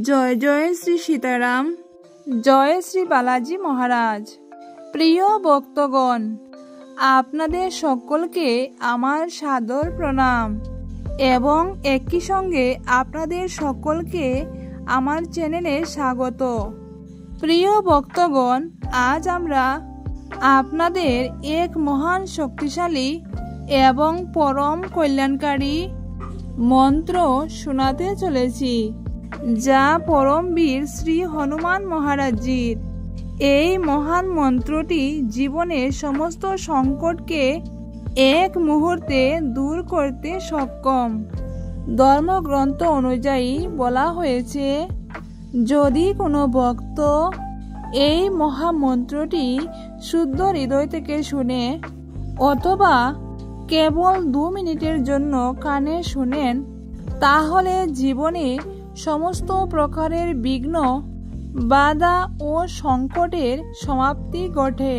জয় জয় শ্রী সীতারাম, জয় শ্রী বালাজি মহারাজ। প্রিয় ভক্তগণ, আপনাদের সকলকে আমার সাদর প্রণাম এবং একই সঙ্গে আপনাদের সকলকে আমার চ্যানেলে স্বাগত। প্রিয় ভক্তগণ, আজ আমরা আপনাদের এক মহান শক্তিশালী এবং পরম কল্যাণকারী মন্ত্র শোনাতে চলেছি, যা পরমবীর শ্রী হনুমান মহারাজজির। এই মহান মন্ত্রটি জীবনের সমস্ত সংকটকে এক মুহূর্তে দূর করতে সক্ষম। ধর্মগ্রন্থ অনুযায়ী বলা হয়েছে, যদি কোনো ভক্ত এই মহামন্ত্রটি শুদ্ধ হৃদয় থেকে শুনে অথবা কেবল 2 মিনিটের জন্য কানে শুনেন, তাহলে জীবনে সমস্ত প্রকারের বিঘ্ন, বাধা ও সংকটের সমাপ্তি ঘটে।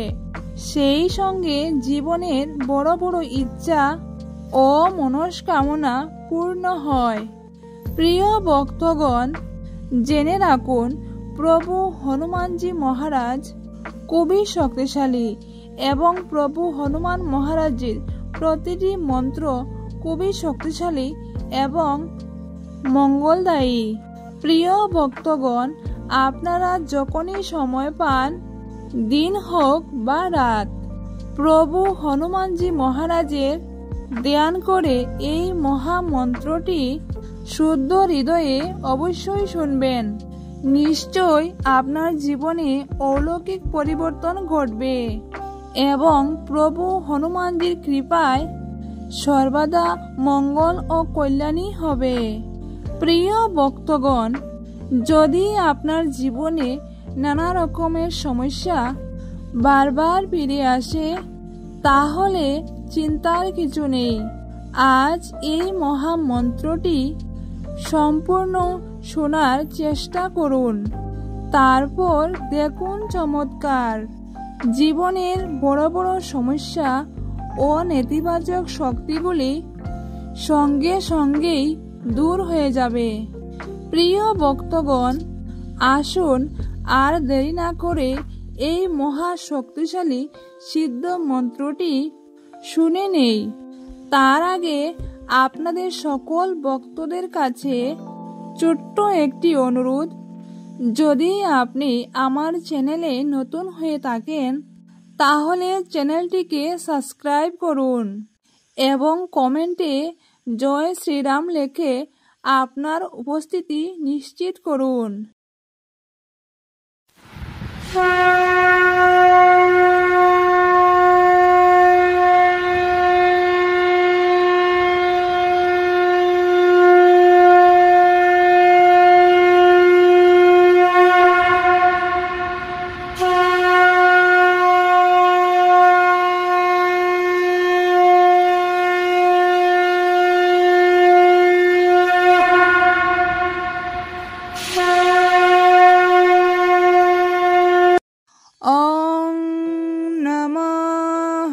সেই সঙ্গে জীবনের বড় বড় ইচ্ছা ও মনস্কামনা পূর্ণ হয়। প্রিয় ভক্তগণ, জেনে রাখুন, প্রভু হনুমানজি মহারাজ খুবই শক্তিশালী এবং প্রভু হনুমান মহারাজের প্রতিটি মন্ত্র খুবই শক্তিশালী এবং মঙ্গলদায়ী। প্রিয় ভক্তগণ, আপনারা যখনই সময় পান, দিন হোক বা রাত, প্রভু হনুমানজি মহারাজের ধ্যান করে এই মহামন্ত্রটি শুদ্ধ হৃদয়ে অবশ্যই শুনবেন। নিশ্চয় আপনার জীবনে অলৌকিক পরিবর্তন ঘটবে এবং প্রভু হনুমানজির কৃপায় সর্বদা মঙ্গল ও কল্যাণই হবে। প্রিয় ভক্তগণ, যদি আপনার জীবনে নানা রকমের সমস্যা বারবার ফিরে আসে, তাহলে চিন্তার কিছু নেই। আজ এই মহামন্ত্রটি সম্পূর্ণ শোনার চেষ্টা করুন, তারপর দেখুন চমৎকার। জীবনের বড় বড় সমস্যা ও নেতিবাচক শক্তিগুলি সঙ্গে সঙ্গেই দূর হয়ে যাবে। প্রিয় ভক্তগণ, আসুন আর দেরি না করে এই মহা শক্তিশালী সিদ্ধ মন্ত্রটি শুনে নেই। তার আগে আপনাদের সকল ভক্তদের কাছে ছোট্ট একটি অনুরোধ, যদি আপনি আমার চ্যানেলে নতুন হয়ে থাকেন, তাহলে চ্যানেলটিকে সাবস্ক্রাইব করুন এবং কমেন্টে জয় শ্রীরাম লিখে আপনার উপস্থিতি নিশ্চিত করুন।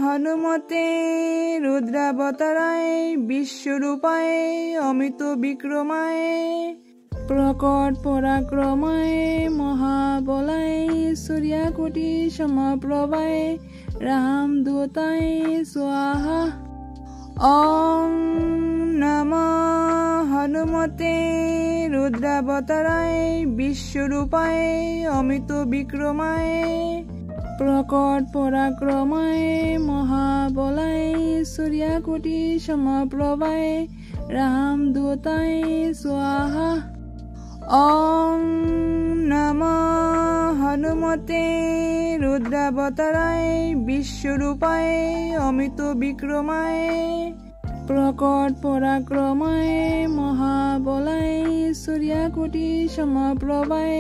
হনুমতে রুদ্রাবতারায় বিশ্বরূপায় অমিত বিক্রমায় প্রকট পরাক্রমায় মহাবলায় সূর্যকোটি সমপ্রভায় রামদূতায় স্বাহা। ওম নমঃ হনুমতে রুদ্রাবতারায় বিশ্বরূপায় অমিত বিক্রমায় প্রকট পরাক্রমায় মহাবলায় সূর্যকোটি সমপ্রভায় রামদূতায় স্বাহা। ওম নমঃ হনুমতে রুদ্রাবতারায় বিশ্বরূপায় অমিত বিক্রমায় প্রকট পরাক্রমায় মহাবলায় সূর্যকোটি সমপ্রভায়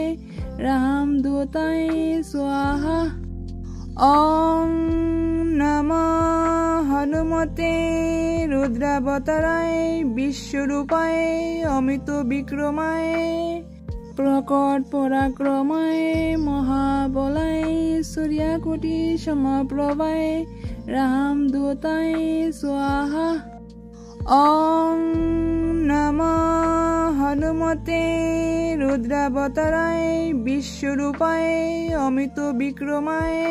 রামদূতায় স্বাহা। ওম নমঃ হনুমতে রুদ্রাবতারায় বিশ্বরূপায় অমিত বিক্রমায় প্রকট পরাক্রমায় মহাবলায় সূর্যকোটি সমপ্রভায় রামদূতায় স্বাহা। ওম নমঃ হনুমতে রুদ্রাবতারায় বিশ্বরূপায় অমিত বিক্রমায়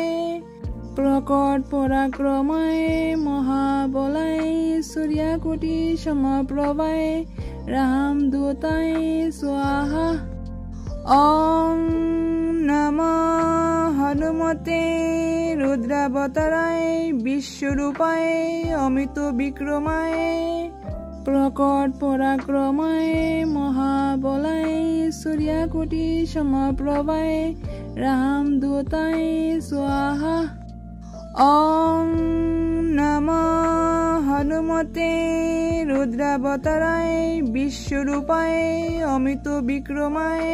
প্রকট পরাক্রমায় মহাবলায় সূর্যকোটি সমপ্রভায় রামদূতায় স্বাহা। ওম নমঃ হনুমতে রুদ্রাবতারায় বিশ্বরূপায় অমিত বিক্রমায় প্রকট পরাক্রমায় মহাবলায় সূর্যকোটি সমপ্রভায় রামদূতায় স্বাহা। ওম নমঃ হনুমতে রুদ্রাবতারায় বিশ্বরূপায় অমিত বিক্রমায়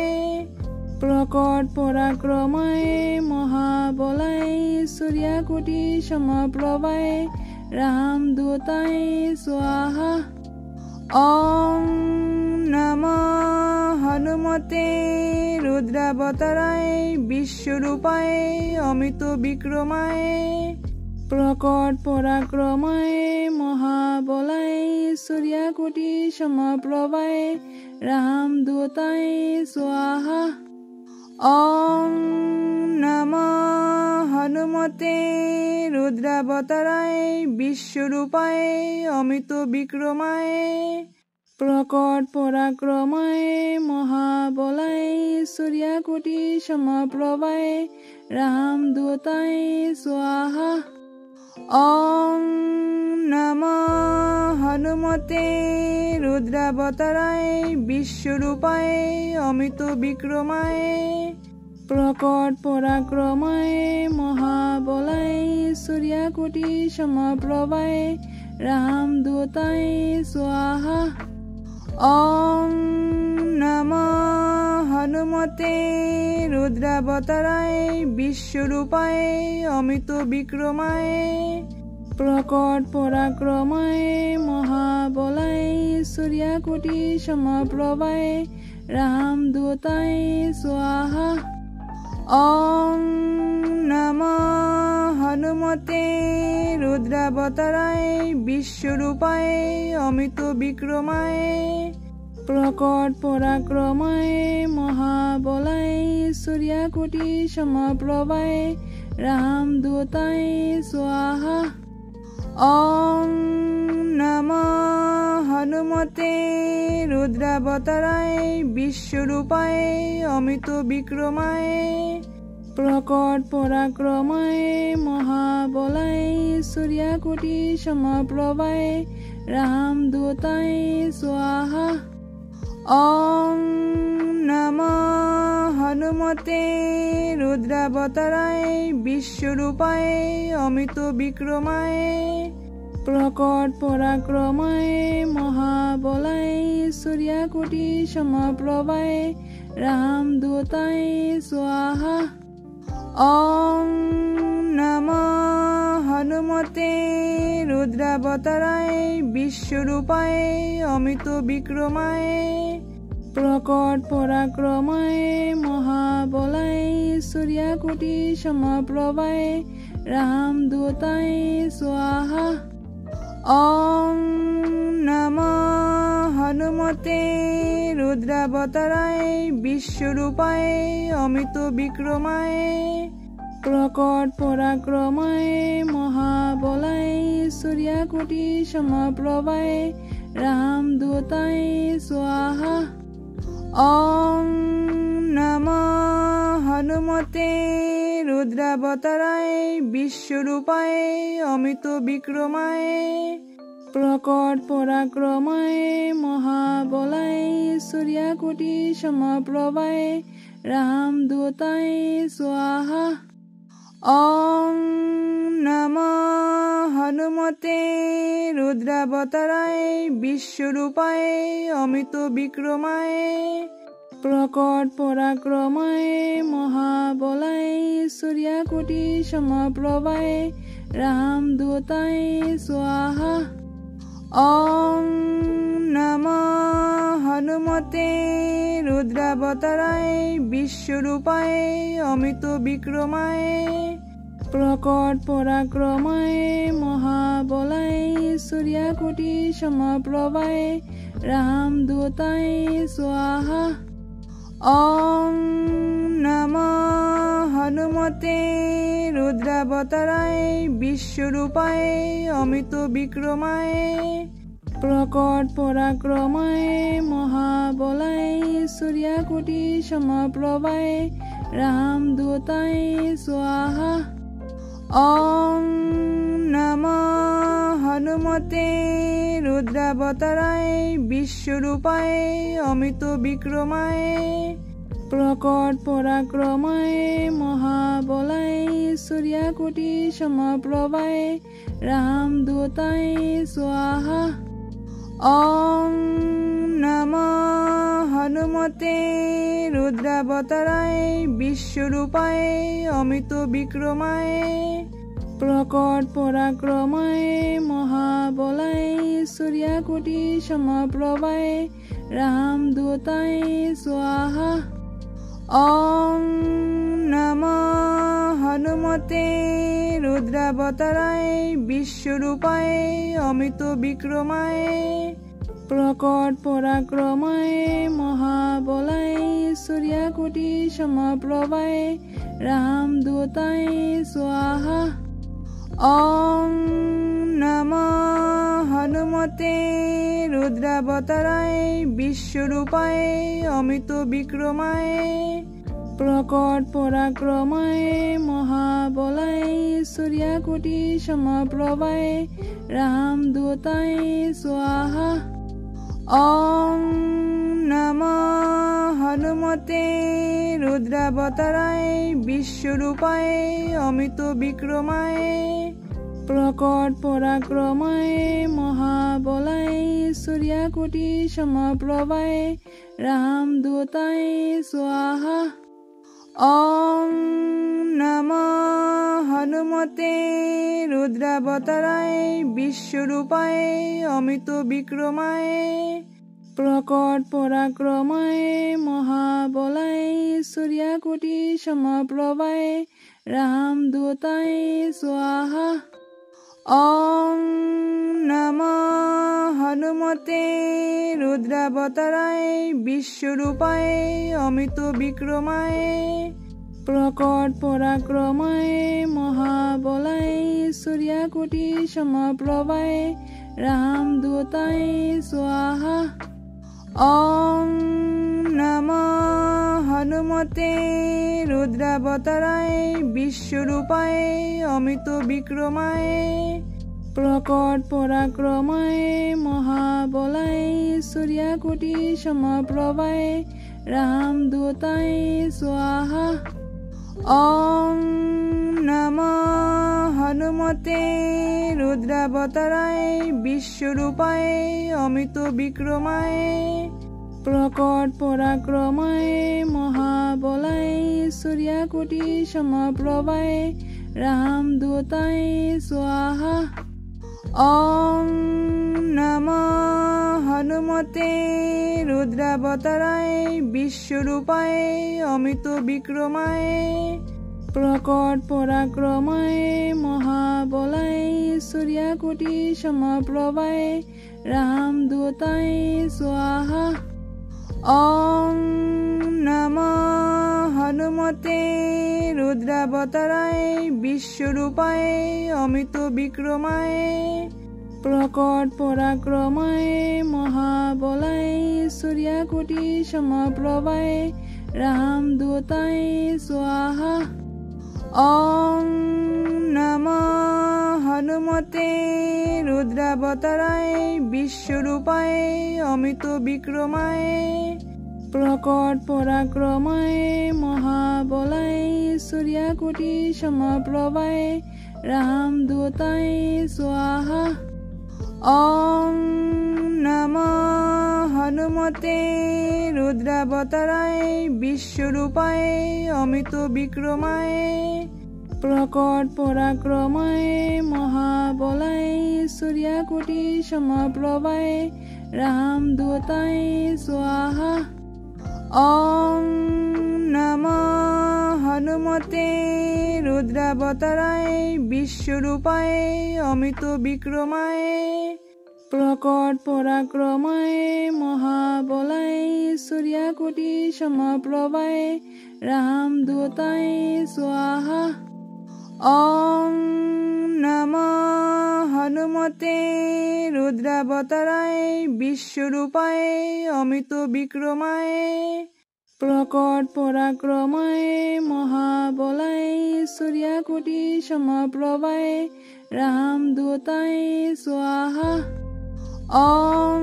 প্রকট পরাক্রমায় মহাবলায় সূর্যকোটি সমপ্রভায় রামদূতায় স্বাহা। ওম নমঃ হনুমতে রুদ্রাবতারায় বিশ্বরূপায় অমিত বিক্রমায় প্রকট পরাক্রমায় মহাবলায় সূর্যকোটি সমপ্রভায় রামদূতায় স্বাহা। ওম নমঃ হনুমতে রুদ্রাবতারায় বিশ্বরূপায় অমিত বিক্রমায় প্রকট পরাক্রমায় মহাবলায় সূর্যকোটি সমপ্রভায় রামদূতায় স্বাহা। ওম নমঃ হনুমতে রুদ্রাবতারায় বিশ্বরূপায় অমিত বিক্রমায় প্রকট পরাক্রমায় মহাবলায় সূর্যকোটি সমপ্রভায় রামদূতায় স্বাহা। ওম নমঃ হনুমতে রুদ্রাবতারায় বিশ্বরূপায় অমিত বিক্রমায় প্রকট পরাক্রমায় মহাবলায় সূর্যকোটি সমপ্রভায় রামদূতায় স্বাহা। ওম নমঃ হনুমতে রুদ্রাবতারায় বিশ্বরূপায় অমিত বিক্রমায় প্রকট পরাক্রমায় মহাবলায় সূর্যকোটি সমপ্রভায় রামদূতায় স্বাহা। ওম নমঃ হনুমতে রুদ্রাবতারায় বিশ্বরূপায় অমিত বিক্রমায় প্রকট পরাক্রমায় মহাবলায় সূর্যকোটি সমপ্রভায় রামদূতায় স্বাহা। ওম নমঃ হনুমতে রুদ্রাবতারায় বিশ্বরূপায় অমিত বিক্রমায় প্রকট পরাক্রমায় মহাবলায় সূর্যকোটি সমপ্রভায় রামদূতায় স্বাহা। ওম নমঃ হনুমতে রুদ্রাবতারায় বিশ্বরূপায় অমিত বিক্রমায় প্রকট পরাক্রমায় মহাবলায় সূর্যকোটি সমপ্রভায় রামদূতায় স্বাহা। ওম নমঃ হনুমতে রুদ্রাবতারায় বিশ্বরূপায় অমিত বিক্রমায় প্রকট পরাক্রমায় মহাবলায় সূর্যকোটি সমপ্রভায় রামদূতায় স্বাহা। ওম নমঃ হনুমতে রুদ্রাবতারায় বিশ্বরূপায় অমিত বিক্রমায় প্রকট পরাক্রমায় মহাবলায় সূর্যকোটি সমপ্রভায় রামদূতায় স্বাহা। ওম নমঃ হনুমতে রুদ্রাবতারায় বিশ্বরূপায় অমিত বিক্রমায় প্রকট পরাক্রমায় মহাবলায় সূর্যকোটি সমপ্রভায় রামদূতায় স্বাহা। ওম নমঃ হনুমতে রুদ্রাবতারায় বিশ্বরূপায় অমিত বিক্রমায় প্রকট পরাক্রমায় মহাবলায় সূর্যকোটি সমপ্রভায় রামদূতায় স্বাহা। ॐ नमः हनुमते रुद्रावताराय विश्वरूपाय अमित विक्रमाय प्रकट पराक्रमाय महाबलाय सूर्यकोटि समप्रभाय रामदूताय स्वाहा ॐ नमः हनुमते रुद्रावताराय विश्वरूपाय अमित विक्रमाय प्रकट पराक्रमाय महाबलाय सूर्यकोटि समप्रभाय रामदूताय स्वाहा ॐ नमः हनुमते रुद्रावताराय विश्वरूपाय अमित विक्रमाय प्रकट पराक्रमाय महाबलाय सूर्यकोटि समप्रभाय रामदूताय स्वाहा ॐ नमः हनुमते रुद्रावताराय विश्वरूपाय अमित विक्रमाय प्रकट पराक्रमाय महाबलाय सूर्यकोटि समप्रभाय रामदूताय स्वाहा ॐ नमः हनुमते रुद्रावताराय विश्वरूपाय अमित विक्रमाय प्रकट पराक्रमाय महाबलाय सूर्यकोटि समप्रभाय रामदूताय स्वाहा ॐ नमः हनुमते रुद्रावताराय विश्वरूपाय अमित विक्रमाय प्रकट पराक्रमाय महाबलाय सूर्यकोटि समप्रभाय रामदूताय स्वाहा ॐ नमः हनुमते रुद्रावताराय विश्वरूपाय अमित विक्रमाय प्रकट पराक्रमाय महाबलाय सूर्यकोटि समप्रभाय रामदूताय स्वाहा ॐ नमः हनुमते रुद्रावताराय विश्वरूपाय अमित विक्रमाय प्रकट पराक्रमाय महाबलाय सूर्यकोटि समप्रभाय रामदूताय स्वाहा ॐ नमः हनुमते रुद्रावताराय विश्वरूपाय अमित विक्रमाय प्रकट पराक्रमाय महाबलाय सूर्यकोटि समप्रभाय रामदूताय स्वाहा ॐ नमः हनुमते रुद्रावताराय विश्वरूपाय अमित विक्रमाय प्रकट पराक्रमाय महाबलाय सूर्यकोटि समप्रभाय रामदूताय स्वाहा ॐ नमः हनुमते रुद्रावताराय विश्वरूपाय अमित विक्रमाय प्रकट पराक्रमाय महाबलाय सूर्यकोटि समप्रभाय रामदूताय स्वाहा ॐ नमः हनुमते रुद्रावताराय विश्वरूपाय अमित विक्रमाय प्रकट पराक्रमाय महाबलाय सूर्यकोटि समप्रभाय रामदूताय स्वाहा ॐ नमः हनुमते रुद्रावताराय विश्वरूपाय अमित विक्रमाय प्रकट पराक्रमाय महाबलाय सूर्यकोटि समप्रभाय रामदूताय स्वाहा ॐ नमः हनुमते रुद्रावताराय विश्वरूपाय अमित विक्रमाय प्रकट पराक्रमाय महाबलाय सूर्यकोटि समप्रभाय रामदूताय स्वाहा ॐ नमः हनुमते रुद्रावताराय विश्वरूपाय अमित विक्रमाय प्रकट पराक्रमाय महाबलाय सूर्यकोटि समप्रभाय रामदूताय स्वाहा। ओम नमः हनुमते रुद्रावताराय विश्वरूपाय अमित विक्रमाय प्रकट पराक्रमाय महाबलाय सूर्यकोटि समप्रभाय रामदूताय स्वाहा। ओम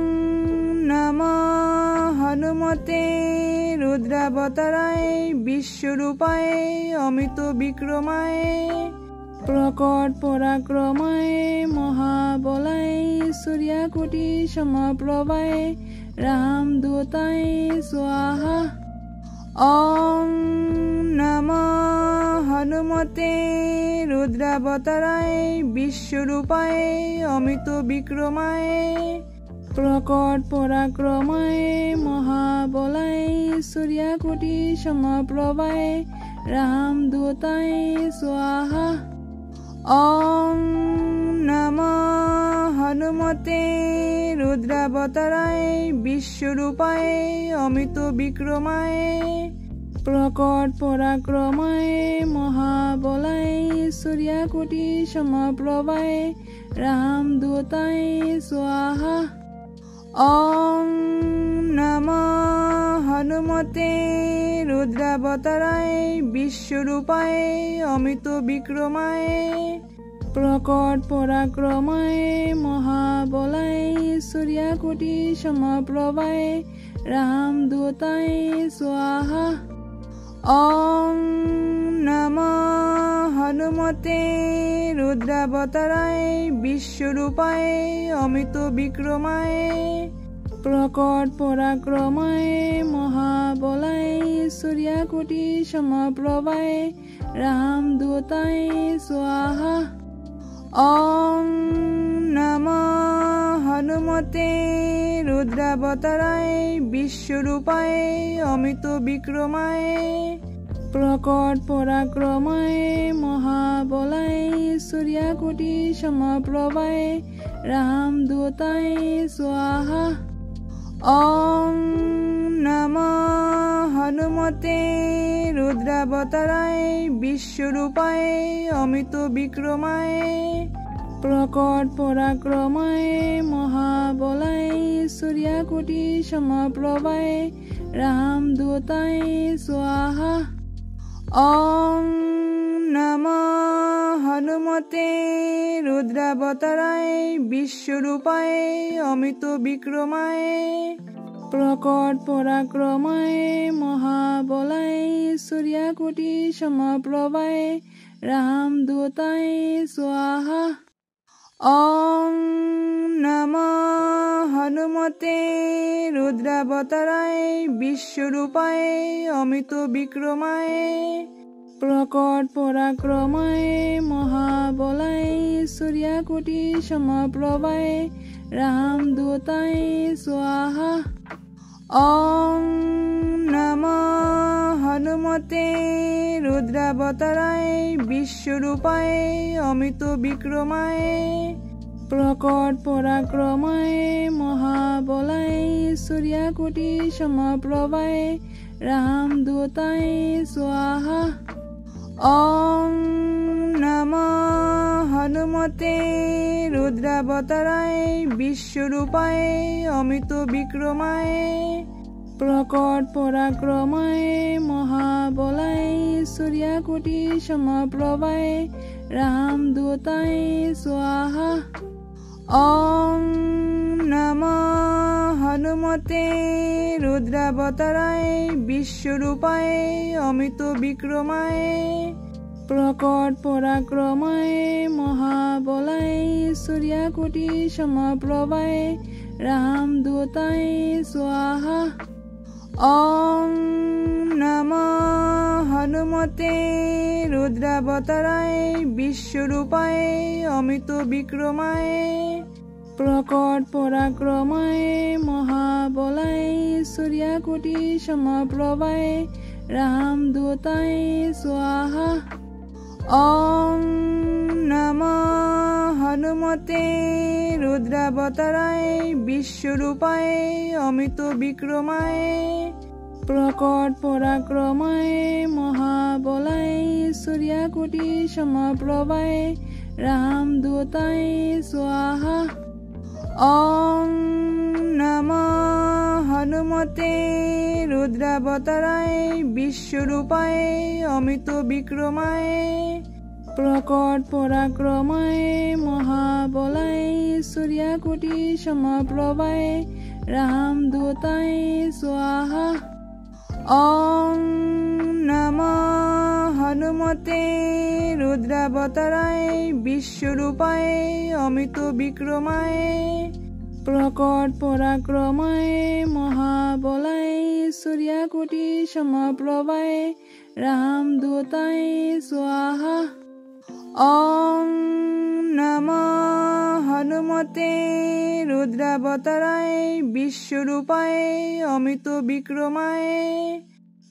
नमः हनुमते रुद्रावताराय विश्वरूपाय अमित विक्रमाय प्रकट पराक्रमाय महाबलाय सूर्यकोटि समप्रभाय रामदूताय स्वाहा। ओम नमः हनुमते रुद्रावताराय विश्वरूपाय अमित विक्रमाय प्रकट पराक्रमाय महाबलाय सूर्यकोटि समप्रभाय रामदूताय स्वाहा। ओम नमः हनुमते रुद्रावताराय विश्वरूपाय अमित विक्रमाय प्रकट पराक्रमाय महाबलाय सूर्यकोटि समप्रभाय रामदूताय स्वाहा। ओम नमः हनुमते रुद्रावताराय विश्वरूपाय अमित विक्रमाय प्रकट पराक्रमाय महाबलाय सूर्यकोटि समप्रभाय रामदूताय स्वाहा। ओम नमः हनुमते रुद्रावताराय विश्वरूपाय अमित विक्रमाय प्रकट पराक्रमाय महाबलाय सूर्यकोटि समप्रभाय रामदूताय स्वाहा। ओम नमः हनुमते रुद्रावताराय विश्वरूपाय अमित विक्रमाय प्रकट पराक्रमाय महाबलाय सूर्यकोटि समप्रभाय रामदूताय स्वाहा। ओम नमः हनुमते रुद्रावताराय विश्वरूपाय अमित विक्रमाय प्रकट पराक्रमाय महाबलाय सूर्यकोटि समप्रभाय रामदूताय स्वाहा। ओम नमः हनुमते रुद्रावताराय विश्वरूपाय अमित विक्रमाय प्रकट पराक्रमाय महाबलाय सूर्यकोटि समप्रभाय रामदूताय स्वाहा। ओम नमः हनुमते रुद्रावताराय विश्वरूपाय अमित विक्रमाय प्रकट पराक्रमाय महाबलाय सूर्यकोटि समप्रभाय रामदूताय स्वाहा। ओम नमः हनुमते रुद्रावताराय विश्वरूपाय अमित विक्रमाय प्रकट पराक्रमाय महाबलाय सूर्यकोटि समप्रभाय रामदूताय स्वाहा। ओम नमः हनुमते रुद्रावताराय विश्वरूपाय अमित विक्रमाय प्रकट पराक्रमाय महाबलाय सूर्यकोटि समप्रभाय रामदूताय स्वाहा। ओम नमः हनुमते रुद्रावताराय विश्वरूपाय अमित विक्रमाय प्रकट पराक्रमाय महाबलाय सूर्यकोटि समप्रभाय रामदूताय स्वाहा। ओम नमः हनुमते रुद्रावताराय विश्वरूपाय अमित विक्रमाय प्रकट पराक्रमाय महाबलाय सूर्यकोटि समप्रभाय रामदूताय स्वाहा। ओम नमः হনুমতে রুদ্রাবতারায় বিশ্বরূপায় অমিত বিক্রমায় প্রকট পরাক্রমায় মহাবলায় সূর্যকোটি সমপ্রভায় রামদূতায় স্বাহা। ওম নমঃ হনুমতে রুদ্রাবতারায় বিশ্বরূপায় অমিত বিক্রমায় প্রকট পরাক্রমায় মহাবলায় সূর্যকোটি সমপ্রভায় রামদূতায় স্বাহা। ওম নমঃ হনুমতে রুদ্রাবতারায় বিশ্বরূপায় অমিত বিক্রমায় প্রকট পরাক্রমায় মহাবলায় সূর্যকোটি সমপ্রভায় রামদূতায় স্বাহা। ওম নমঃ হনুমতে রুদ্রাবতারায় বিশ্বরূপায় অমিত বিক্রমায়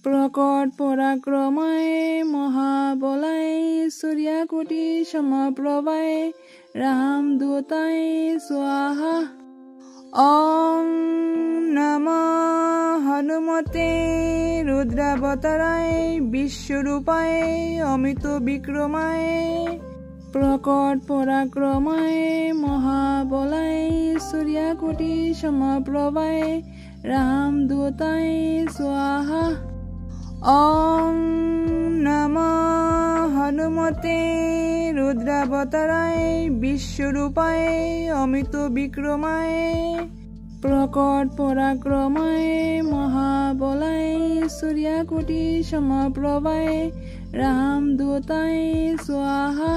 প্রকট পরাক্রমায় মহাবলায় সূর্যকোটি সমপ্রভায় রামদূতায় স্বাহা। ওম নমঃ হনুমতে রুদ্রাবতারায় বিশ্বরূপায় অমিত বিক্রমায় প্রকট পরাক্রমায় মহাবলায় সূর্যকোটি সমপ্রভায় রামদূতায় স্বাহা। ওম নমঃ হনুমতে রুদ্রাবতারায় বিশ্বরূপায় অমিত বিক্রমায় প্রকট পরাক্রমায় মহাবলায় সূর্যকোটি সমপ্রভায় রামদূতায় স্বাহা।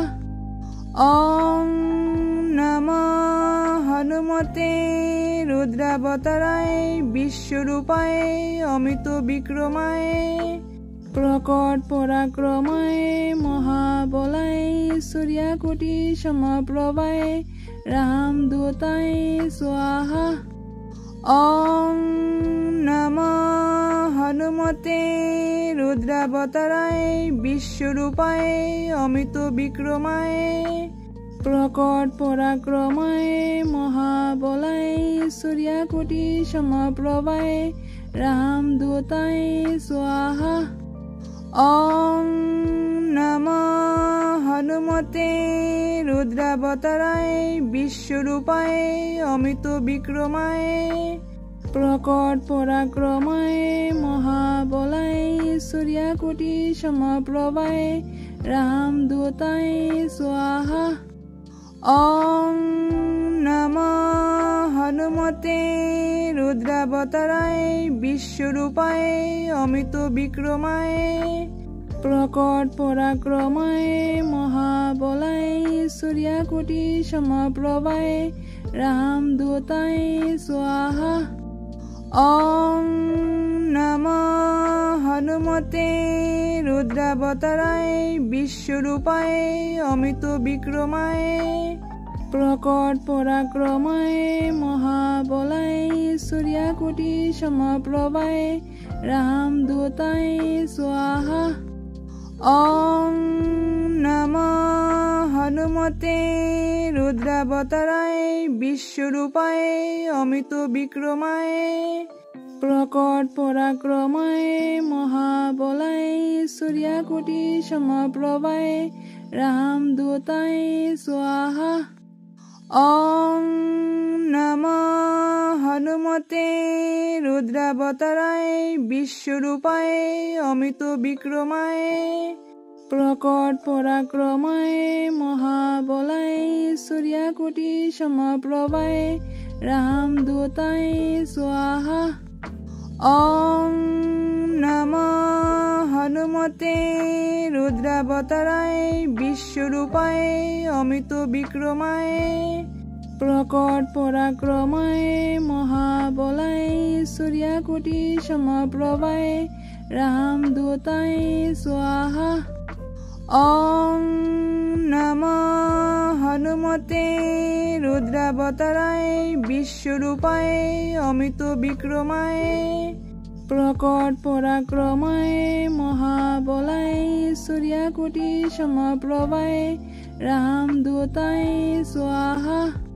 ওম নমঃ হনুমতে রুদ্রাবতারায় বিশ্বরূপায় অমিত বিক্রমায় প্রকট পরাক্রমায় মহাবলায় সূর্যকোটি সমপ্রভায় রামদূতায় স্বাহা। ওম নমঃ হনুমতে রুদ্রাবতারায় বিশ্বরূপায় অমিত বিক্রমায় প্রকট পরাক্রমায় মহাবলায় সূর্যকোটি সমপ্রভায় রামদূতায় স্বাহা। ওম নমঃ হনুমতে রুদ্রাবতারায় বিশ্বরূপায় অমিত বিক্রমায় প্রকট পরাক্রমায় মহাবলায় সূর্যকোটি সমপ্রভায় রামদূতায় স্বাহা। ওম নমঃ হনুমতে রুদ্রাবতারায় বিশ্বরূপায় অমিত বিক্রমায় প্রকট পরাক্রমায় মহাবলায় সূর্যকোটি সমপ্রভায় রামদূতায় স্বাহা। ওম নমঃ হনুমতে রুদ্রাবতারায় বিশ্বরূপায় অমিত বিক্রমায় প্রকট পরাক্রমায় মহাবলায় সূর্যকোটি সমপ্রভায় রামদূতায় স্বাহা। ওম নমঃ হনুমতে রুদ্রাবতারায় বিশ্বরূপায় অমিত বিক্রমায় প্রকট পরাক্রমায় মহাবলায় সূর্যকোটি সমপ্রভায় রামদূতায় স্বাহা। ওম নমঃ হনুমতে রুদ্রাবতারায় বিশ্বরূপায় অমিত বিক্রমায় প্রকট পরাক্রমায় মহাবলায় সূর্যকোটি সমপ্রভায় রামদূতায় স্বাহা। ওম নমঃ হনুমতে রুদ্রাবতারায় বিশ্বরূপায় অমিত বিক্রমায় প্রকট পরাক্রমায় মহাবলায় সূর্যকোটি সমপ্রভায় রামদূতায় স্বাহা। ওম নমঃ হনুমতে রুদ্রাবতারায় বিশ্বরূপায় অমিত বিক্রমায় প্রকট পরাক্রমায় মহাবলায় সূর্যকোটি সমপ্রভায় रामदूताय स्वाहा।